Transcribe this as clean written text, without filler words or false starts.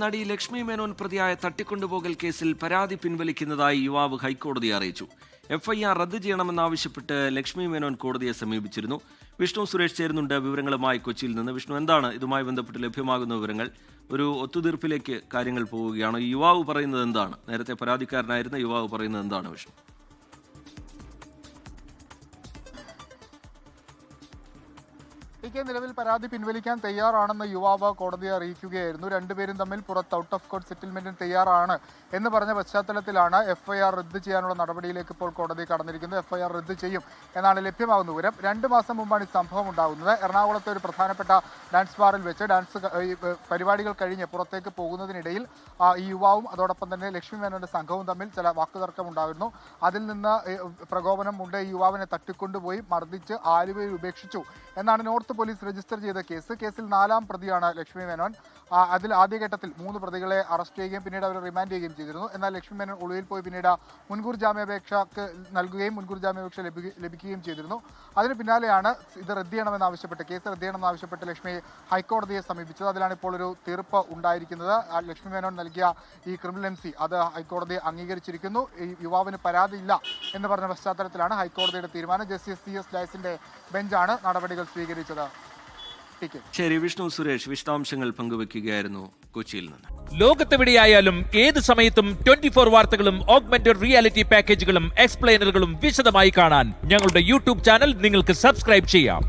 നടി ലക്ഷ്മി മേനോൻ പ്രതിയായ തട്ടിക്കൊണ്ടുപോകൽ കേസിൽ പരാതി പിൻവലിക്കുന്നതായി യുവാവ് ഹൈക്കോടതിയെ അറിയിച്ചു. എഫ്ഐആർ റദ്ദ് ചെയ്യണമെന്നാവശ്യപ്പെട്ട് ലക്ഷ്മി മേനോൻ കോടതിയെ സമീപിച്ചിരുന്നു. വിഷ്ണു സുരേഷ് ചേരുന്നുണ്ട് വിവരങ്ങളുമായി കൊച്ചിയിൽ നിന്ന്. വിഷ്ണു, എന്താണ് ഇതുമായി ബന്ധപ്പെട്ട് ലഭ്യമാകുന്ന വിവരങ്ങൾ? ഒരു ഒത്തുതീർപ്പിലേക്ക് കാര്യങ്ങൾ പോവുകയാണ്. യുവാവ് പറയുന്നത് എന്താണ്? നേരത്തെ പരാതിക്കാരനായിരുന്ന യുവാവ് പറയുന്നത് എന്താണ് വിഷ്ണു? നിലവിൽ പരാതി പിൻവലിക്കാൻ തയ്യാറാണെന്ന് യുവാവ് കോടതിയെ അറിയിക്കുകയായിരുന്നു. രണ്ടുപേരും തമ്മിൽ പുറത്ത് ഔട്ട് ഓഫ് കോർട്ട് സെറ്റിൽമെന്റിന് തയ്യാറാണ് എന്ന് പറഞ്ഞ പശ്ചാത്തലത്തിലാണ് എഫ്ഐആർ റദ്ദ് ചെയ്യാനുള്ള നടപടിയിലേക്ക് ഇപ്പോൾ കോടതി കടന്നിരിക്കുന്നത്. എഫ്ഐആർ റദ്ദ് ചെയ്യും എന്നാണ് ലഭ്യമാകുന്ന വിവരം. 2 മാസം മുമ്പാണ് ഈ സംഭവം ഉണ്ടാകുന്നത്. എറണാകുളത്തെ ഒരു പ്രധാനപ്പെട്ട ഡാൻസ് ബാറിൽ വെച്ച് പരിപാടികൾ കഴിഞ്ഞ് പുറത്തേക്ക് പോകുന്നതിനിടയിൽ ഈ യുവാവും അതോടൊപ്പം തന്നെ ലക്ഷ്മി മേനോന്റെ സംഘവും തമ്മിൽ ചില വാക്കുതർക്കം ഉണ്ടായിരുന്നു. അതിൽ നിന്ന് പ്രകോപനം കൊണ്ട് ഈ യുവാവിനെ തട്ടിക്കൊണ്ടുപോയി മർദ്ദിച്ച് ആലുവയിൽ ഉപേക്ഷിച്ചു എന്നാണ് നോർത്ത് പോലീസ് രജിസ്റ്റർ ചെയ്ത കേസ്. കേസിൽ 4ാം പ്രതിയാണ് ലക്ഷ്മി മേനോൻ. അതിൽ ആദ്യഘട്ടത്തിൽ 3 പ്രതികളെ അറസ്റ്റ് ചെയ്യുകയും പിന്നീട് അവരെ റിമാൻഡ് ചെയ്യുകയും ചെയ്തിരുന്നു. എന്നാൽ ലക്ഷ്മി മേനോൻ ഒളിവിൽ പോയി പിന്നീട് മുൻകൂർ ജാമ്യാപേക്ഷക്ക് നൽകുകയും മുൻകൂർ ജാമ്യാപേക്ഷ ലഭിക്കുകയും ചെയ്തിരുന്നു. അതിന് പിന്നാലെയാണ് ഇത് റദ്ദ് ചെയ്യണമെന്നാവശ്യപ്പെട്ട് കേസ് റദ്ദ് ചെയ്യണമെന്നാവശ്യപ്പെട്ട് ലക്ഷ്മി ഹൈക്കോടതിയെ സമീപിച്ചത്. അതിലാണ് ഇപ്പോൾ ഒരു തീർപ്പ് ഉണ്ടായിരിക്കുന്നത്. ലക്ഷ്മി മേനോൻ നൽകിയ ഈ ക്രിമിനൽ MC അത് ഹൈക്കോടതി അംഗീകരിച്ചിരിക്കുന്നു. ഈ യുവാവിന് പരാതിയില്ല എന്ന് പറഞ്ഞ പശ്ചാത്തലത്തിലാണ് ഹൈക്കോടതിയുടെ തീരുമാനം. ജസ്റ്റിസ് CS ഡയസിന്റെ ബെഞ്ചാണ് നടപടികൾ സ്വീകരിച്ചത്. ശരി, വിഷ്ണു സുരേഷ് വിശദാംശങ്ങൾ പങ്കുവെക്കുകയായിരുന്നു കൊച്ചിയിൽ നിന്ന്. ലോകത്തെവിടെയായാലും ഏത് സമയത്തും 24 വാർത്തകളും ഓഗ്മെന്റഡ് റിയാലിറ്റി പാക്കേജുകളും എക്സ്പ്ലെയിനറുകളും വിശദമായി കാണാൻ ഞങ്ങളുടെ YouTube ചാനൽ നിങ്ങൾക്ക് സബ്സ്ക്രൈബ് ചെയ്യാം.